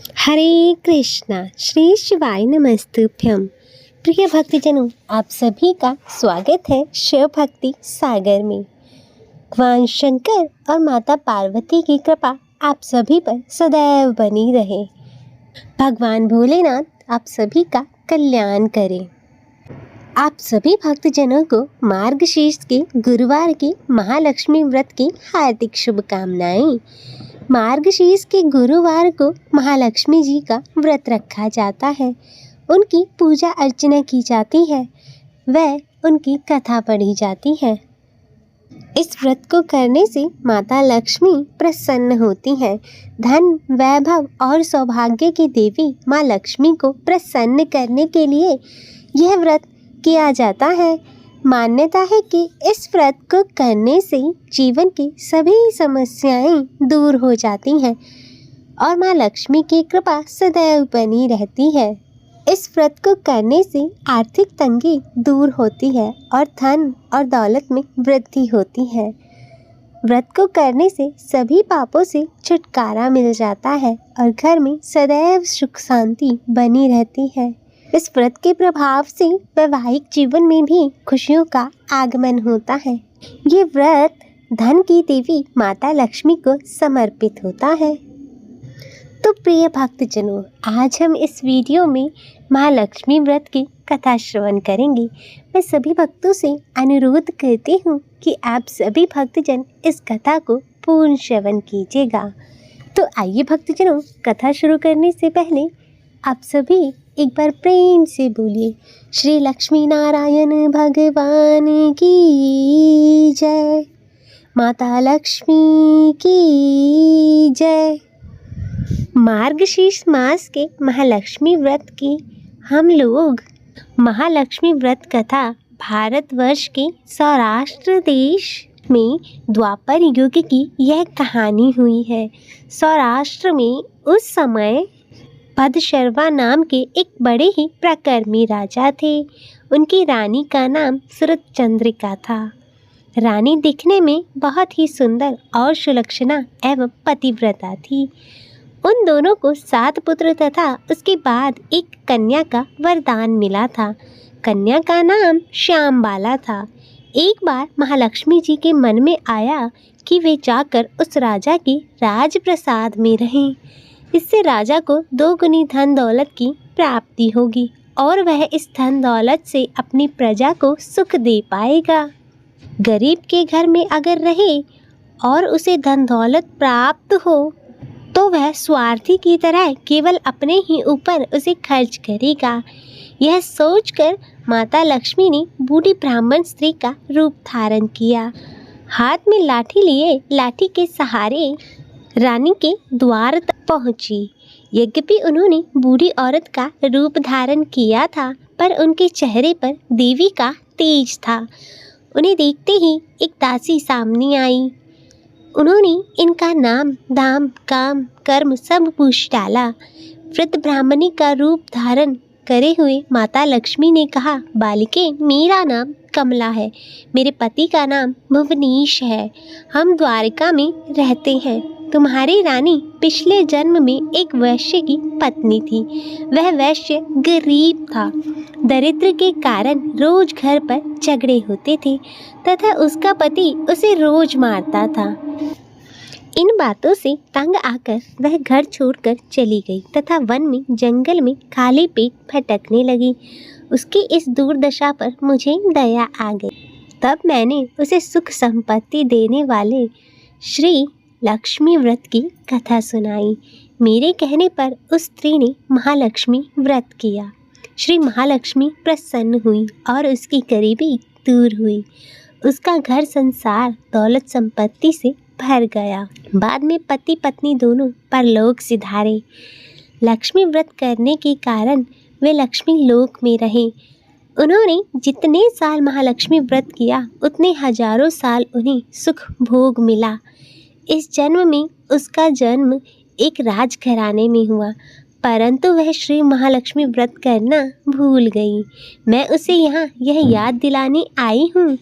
हरे कृष्णा, श्री शिवाय नमस्तुभ्यम। प्रिय भक्तजनों, आप सभी का स्वागत है शिव भक्ति सागर में। भगवान शंकर और माता पार्वती की कृपा आप सभी पर सदैव बनी रहे। भगवान भोलेनाथ आप सभी का कल्याण करें। आप सभी भक्तजनों को मार्गशीर्ष के गुरुवार के महालक्ष्मी व्रत की हार्दिक शुभकामनाएं। मार्गशीर्ष के गुरुवार को महालक्ष्मी जी का व्रत रखा जाता है, उनकी पूजा अर्चना की जाती है, वह उनकी कथा पढ़ी जाती है। इस व्रत को करने से माता लक्ष्मी प्रसन्न होती हैं। धन, वैभव और सौभाग्य की देवी माँ लक्ष्मी को प्रसन्न करने के लिए यह व्रत किया जाता है। मान्यता है कि इस व्रत को करने से जीवन की सभी समस्याएं दूर हो जाती हैं और माँ लक्ष्मी की कृपा सदैव बनी रहती है। इस व्रत को करने से आर्थिक तंगी दूर होती है और धन और दौलत में वृद्धि होती है। व्रत को करने से सभी पापों से छुटकारा मिल जाता है और घर में सदैव सुख शांति बनी रहती है। इस व्रत के प्रभाव से वैवाहिक जीवन में भी खुशियों का आगमन होता है। ये व्रत धन की देवी माता लक्ष्मी को समर्पित होता है। तो प्रिय भक्तजनों, आज हम इस वीडियो में महालक्ष्मी व्रत की कथा श्रवण करेंगे। मैं सभी भक्तों से अनुरोध करती हूँ कि आप सभी भक्तजन इस कथा को पूर्ण श्रवण कीजिएगा। तो आइए भक्तजनों, कथा शुरू करने से पहले आप सभी एक बार प्रेम से बोलिए, श्री लक्ष्मी नारायण भगवान की जय, माता लक्ष्मी की जय। मार्गशीर्ष मास के महालक्ष्मी व्रत की हम लोग महालक्ष्मी व्रत कथा भारतवर्ष के सौराष्ट्र देश में द्वापर युग की यह कहानी हुई है। सौराष्ट्र में उस समय भद्रशर्वा नाम के एक बड़े ही प्रकर्मी राजा थे। उनकी रानी का नाम सुरचंद्रिका था। रानी दिखने में बहुत ही सुंदर और सुलक्षणा एवं पतिव्रता थी। उन दोनों को 7 पुत्र तथा उसके बाद एक कन्या का वरदान मिला था। कन्या का नाम श्यामबाला था। एक बार महालक्ष्मी जी के मन में आया कि वे जाकर उस राजा के राजप्रसाद में रहें। इससे राजा को 2 गुनी धन दौलत की प्राप्ति होगी और वह इस धन दौलत से अपनी प्रजा को सुख दे पाएगा। गरीब के घर में अगर रहे और उसे धन दौलत प्राप्त हो तो वह स्वार्थी की तरह केवल अपने ही ऊपर उसे खर्च करेगा। यह सोचकर माता लक्ष्मी ने बूढ़ी ब्राह्मण स्त्री का रूप धारण किया। हाथ में लाठी लिए लाठी के सहारे रानी के द्वार तक पहुंची। यद्यपि उन्होंने बूढ़ी औरत का रूप धारण किया था, पर उनके चेहरे पर देवी का तेज था। उन्हें देखते ही एक दासी सामने आई। उन्होंने इनका नाम, दाम, काम, कर्म सब पूछ डाला। वृद्ध ब्राह्मणी का रूप धारण करे हुए माता लक्ष्मी ने कहा, बालिके, मेरा नाम कमला है। मेरे पति का नाम भुवनीश है। हम द्वारिका में रहते हैं। तुम्हारी रानी पिछले जन्म में एक वैश्य की पत्नी थी। वह वैश्य गरीब था। दरिद्र के कारण रोज घर पर झगड़े होते थे तथा उसका पति उसे रोज मारता था। इन बातों से तंग आकर वह घर छोड़कर चली गई तथा वन में जंगल में खाली पेट भटकने लगी। उसकी इस दुर्दशा पर मुझे दया आ गई। तब मैंने उसे सुख संपत्ति देने वाले श्री लक्ष्मी व्रत की कथा सुनाई। मेरे कहने पर उस स्त्री ने महालक्ष्मी व्रत किया। श्री महालक्ष्मी प्रसन्न हुई और उसकी गरीबी दूर हुई। उसका घर संसार दौलत संपत्ति से भर गया। बाद में पति पत्नी दोनों परलोक सिधारे। लक्ष्मी व्रत करने के कारण वे लक्ष्मी लोक में रहे। उन्होंने जितने साल महालक्ष्मी व्रत किया उतने हजारों साल उन्हें सुख भोग मिला। इस जन्म में उसका जन्म एक राजघराने में हुआ, परंतु वह श्री महालक्ष्मी व्रत करना भूल गई। मैं उसे यहाँ यह याद दिलाने आई हूँ।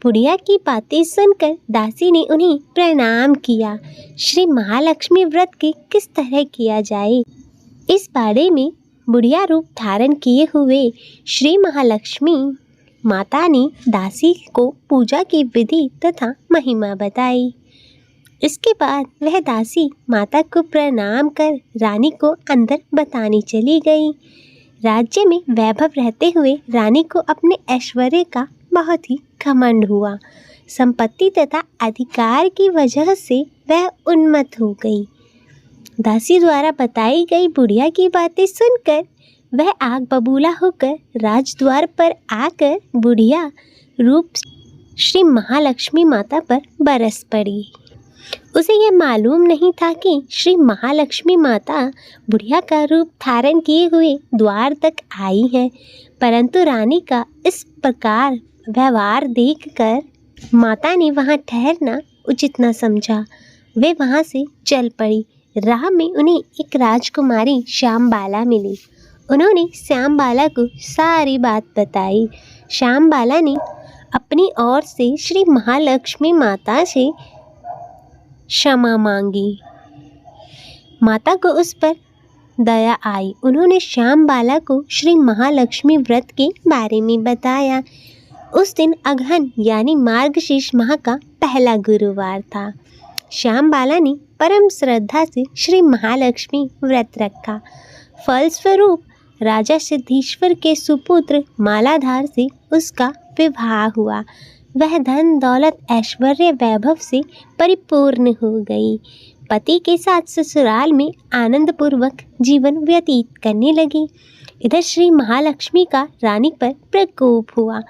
बुढ़िया की बातें सुनकर दासी ने उन्हें प्रणाम किया। श्री महालक्ष्मी व्रत के किस तरह किया जाए इस बाड़े में बुढ़िया रूप धारण किए हुए श्री महालक्ष्मी माता ने दासी को पूजा की विधि तथा महिमा बताई। इसके बाद वह दासी माता को प्रणाम कर रानी को अंदर बताने चली गई। राज्य में वैभव रहते हुए रानी को अपने ऐश्वर्य का बहुत ही घमंड हुआ। संपत्ति तथा अधिकार की वजह से वह उन्मत्त हो गई। दासी द्वारा बताई गई बुढ़िया की बातें सुनकर वह आग बबूला होकर राजद्वार पर आकर बुढ़िया रूप श्री महालक्ष्मी माता पर बरस पड़ी। उसे यह मालूम नहीं था कि श्री महालक्ष्मी माता बुढ़िया का रूप धारण किए हुए द्वार तक आई है, परंतु रानी का इस प्रकार व्यवहार देखकर माता ने वहां ठहरना उचित न समझा। वे वहां से चल पड़ी। राह में उन्हें एक राजकुमारी श्यामबाला मिली। उन्होंने श्यामबाला को सारी बात बताई। श्यामबाला ने अपनी ओर से श्री महालक्ष्मी माता से क्षमा मांगी। माता को उस पर दया आई। उन्होंने श्यामबाला को श्री महालक्ष्मी व्रत के बारे में बताया। उस दिन अगहन यानी मार्गशीर्ष माह का पहला गुरुवार था। श्यामबाला ने परम श्रद्धा से श्री महालक्ष्मी व्रत रखा। फलस्वरूप राजा सिद्धेश्वर के सुपुत्र मालाधार से उसका विवाह हुआ। वह धन दौलत ऐश्वर्य वैभव से परिपूर्ण हो गई। पति के साथ ससुराल में आनंद पूर्वक जीवन व्यतीत करने लगी। इधर श्री महालक्ष्मी का रानी पर प्रकोप हुआ।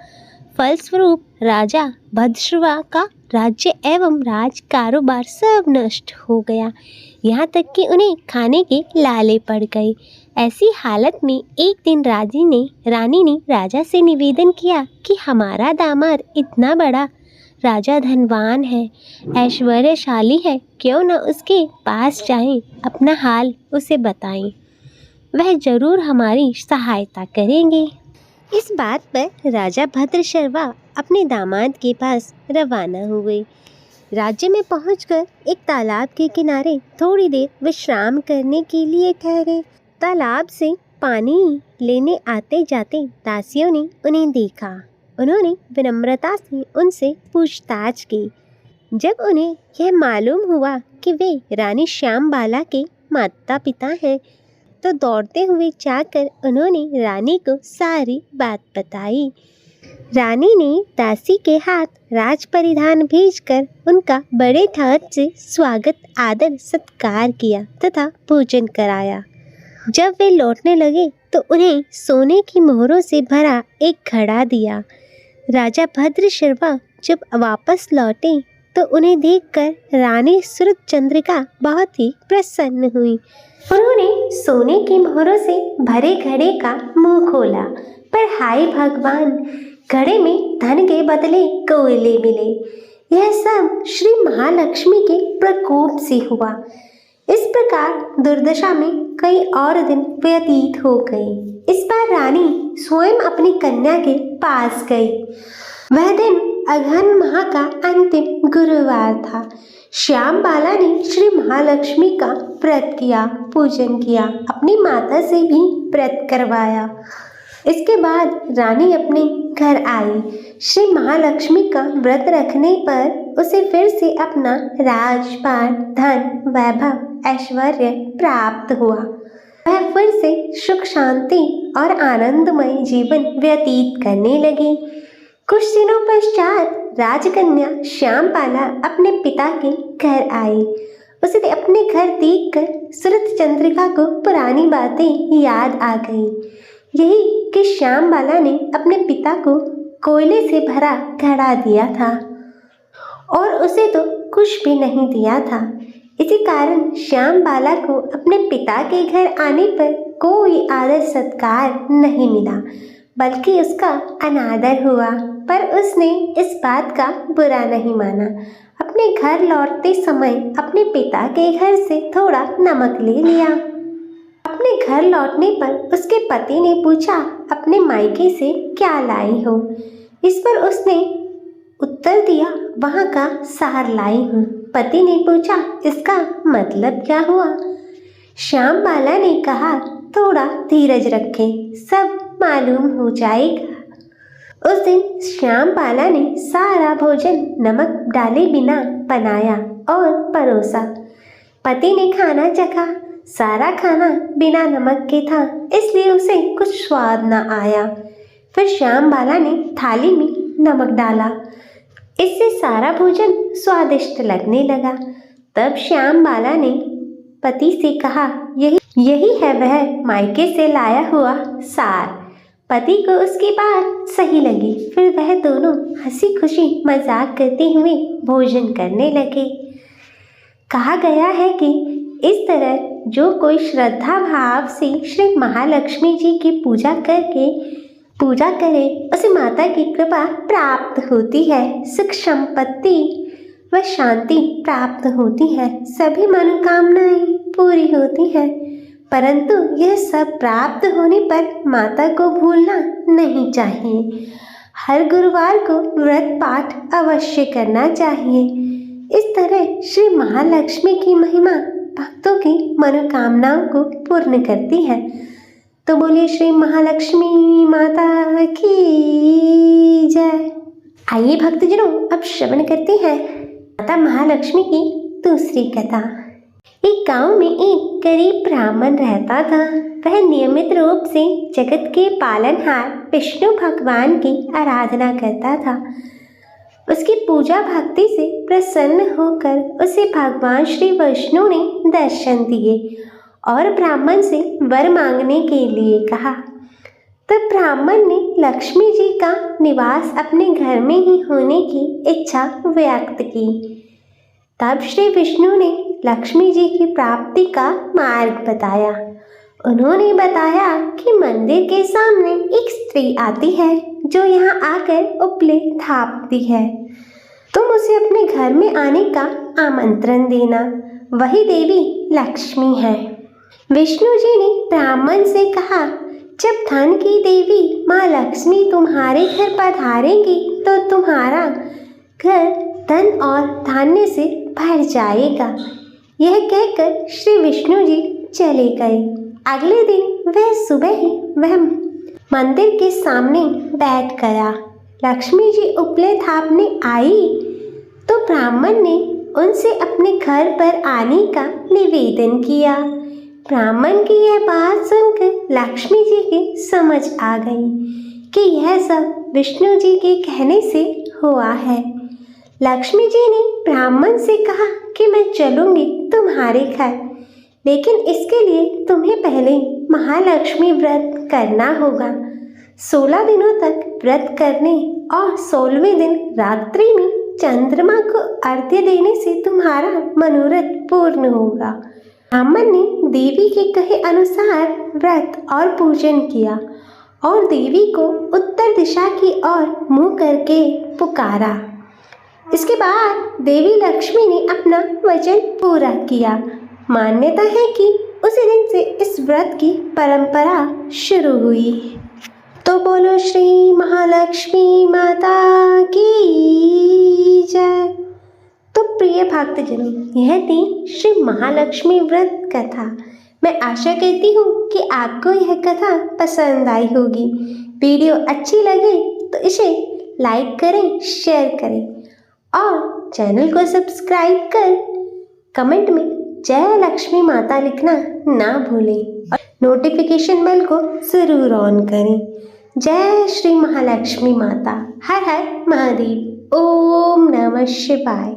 फलस्वरूप राजा भद्रश्रवा का राज्य एवं राज कारोबार सब नष्ट हो गया। यहाँ तक कि उन्हें खाने के लाले पड़ गए। ऐसी हालत में एक दिन रानी ने राजा से निवेदन किया कि हमारा दामाद इतना बड़ा राजा धनवान है, ऐश्वर्यशाली है, क्यों न उसके पास जाएं, अपना हाल उसे बताएं, वह जरूर हमारी सहायता करेंगे। इस बात पर राजा भद्रशर्वा अपने दामाद के पास रवाना हुए। राज्य में पहुंचकर एक तालाब के किनारे थोड़ी देर विश्राम करने के लिए ठहरे। तालाब से पानी लेने आते जाते दासियों ने उन्हें देखा। उन्होंने विनम्रता से उनसे पूछताछ की। जब उन्हें यह मालूम हुआ कि वे रानी श्यामबाला के माता पिता हैं, तो दौड़ते हुए जाकर उन्होंने रानी को सारी बात बताई। रानी ने दासी के हाथ राज परिधान भेजकर उनका बड़े ठाट से स्वागत आदर सत्कार किया तथा भोजन कराया। जब वे लौटने लगे तो उन्हें सोने की मोहरों से भरा एक घड़ा दिया। राजा भद्रशर्वा जब वापस लौटे तो उन्हें देखकर रानी श्रुतचंद्रिका बहुत ही प्रसन्न हुई। उन्होंने सोने की मोहरों से भरे घड़े का मुंह खोला, पर हाय भगवान, घड़े में धन के बदले कोयले मिले। यह सब श्री महालक्ष्मी के प्रकोप से हुआ। इस प्रकार दुर्दशा में कई और दिन व्यतीत हो गए। इस बार रानी स्वयं अपनी कन्या के पास गई। वह दिन अगहन माह का अंतिम गुरुवार था। श्यामबाला ने श्री महालक्ष्मी का व्रत किया, पूजन किया, अपनी माता से भी व्रत करवाया। इसके बाद रानी अपने घर आई। श्री महालक्ष्मी का व्रत रखने पर उसे फिर से अपना राजपाट, धन, वैभव, ऐश्वर्य प्राप्त हुआ। वह फिर से सुख शांति और आनंदमय जीवन व्यतीत करने लगी। कुछ दिनों पश्चात राजकन्या श्यामबाला अपने पिता के घर आई। उसे अपने घर देखकर श्रुतचंद्रिका को पुरानी बातें याद आ गई। यही कि श्यामबाला ने अपने पिता को कोयले से भरा घड़ा दिया था और उसे तो कुछ भी नहीं दिया था। इसी कारण श्यामबाला को अपने पिता के घर आने पर कोई आदर सत्कार नहीं मिला, बल्कि उसका अनादर हुआ। पर उसने इस बात का बुरा नहीं माना। अपने घर लौटते समय अपने पिता के घर से थोड़ा नमक ले लिया। अपने घर लौटने पर उसके पति ने पूछा, अपने मायके से क्या लाई हो? इस पर उसने उत्तर दिया, वहाँ का सार लाई हूँ। पति ने पूछा, इसका मतलब क्या हुआ? श्याम बाला ने कहा, थोड़ा धीरज रखें, सब मालूम हो जाएगा। उस दिन श्याम बाला ने सारा भोजन नमक डाले बिना बनाया और परोसा। पति ने खाना चखा। सारा खाना बिना नमक के था, इसलिए उसे कुछ स्वाद न आया। फिर श्याम बाला ने थाली में नमक डाला। इससे सारा भोजन स्वादिष्ट लगने लगा। तब श्याम बाला ने पति से कहा, यही है वह मायके से लाया हुआ सार। पति को उसकी बात सही लगी। फिर वह दोनों हंसी खुशी मजाक करते हुए भोजन करने लगे। कहा गया है कि इस तरह जो कोई श्रद्धा भाव से श्री महालक्ष्मी जी की पूजा करे उसे माता की कृपा प्राप्त होती है, सुख संपत्ति व शांति प्राप्त होती है, सभी मनोकामनाएं पूरी होती हैं। परंतु यह सब प्राप्त होने पर माता को भूलना नहीं चाहिए। हर गुरुवार को व्रत पाठ अवश्य करना चाहिए। इस तरह श्री महालक्ष्मी की महिमा भक्तों की मनोकामनाओं को पूर्ण करती है। तो बोलिए श्री महालक्ष्मी माता की जय। आइए भक्तजनों, अब श्रवण करते हैं माता महालक्ष्मी की दूसरी कथा। एक गांव में एक गरीब ब्राह्मण रहता था। वह नियमित रूप से जगत के पालनहार विष्णु भगवान की आराधना करता था। उसकी पूजा भक्ति से प्रसन्न होकर उसे भगवान श्री विष्णु ने दर्शन दिए और ब्राह्मण से वर मांगने के लिए कहा। तब ब्राह्मण ने लक्ष्मी जी का निवास अपने घर में ही होने की इच्छा व्यक्त की। तब श्री विष्णु ने लक्ष्मी जी की प्राप्ति का मार्ग बताया। उन्होंने बताया कि मंदिर के सामने एक स्त्री आती है जो यहाँ आकर उपले थापती है। तुम उसे अपने घर में आने का आमंत्रण देना, वही देवी लक्ष्मी है। विष्णु जी ने ब्राह्मण से कहा, जब धन की देवी माँ लक्ष्मी तुम्हारे घर पधारेंगी तो तुम्हारा घर धन और धान्य से भर जाएगा। यह कहकर श्री विष्णु जी चले गए। अगले दिन वह सुबह ही वह मंदिर के सामने बैठ गया। लक्ष्मी जी उपले थापने आई तो ब्राह्मण ने उनसे अपने घर पर आने का निवेदन किया। ब्राह्मण की यह बात सुनकर लक्ष्मी जी की समझ आ गई कि यह सब विष्णु जी के कहने से हुआ है। लक्ष्मी जी ने ब्राह्मण से कहा कि मैं चलूंगी तुम्हारे घर, लेकिन इसके लिए तुम्हें पहले महालक्ष्मी व्रत करना होगा। 16 दिनों तक व्रत करने और 16वें दिन रात्रि में चंद्रमा को अर्घ्य देने से तुम्हारा मनोरथ पूर्ण होगा। ब्राह्मण ने देवी के कहे अनुसार व्रत और पूजन किया और देवी को उत्तर दिशा की ओर मुंह करके पुकारा। इसके बाद देवी लक्ष्मी ने अपना वचन पूरा किया। मान्यता है कि उसी दिन से इस व्रत की परंपरा शुरू हुई। तो बोलो श्री महालक्ष्मी माता की जय। तो प्रिय भक्तजनों, यह थी श्री महालक्ष्मी व्रत कथा। मैं आशा करती हूँ कि आपको यह कथा पसंद आई होगी। वीडियो अच्छी लगे तो इसे लाइक करें, शेयर करें और चैनल को सब्सक्राइब कर कमेंट में जय लक्ष्मी माता लिखना ना भूलें और नोटिफिकेशन बेल को ज़रूर ऑन करें। जय श्री महालक्ष्मी माता। हर हर महादेव। ओम नमः शिवाय।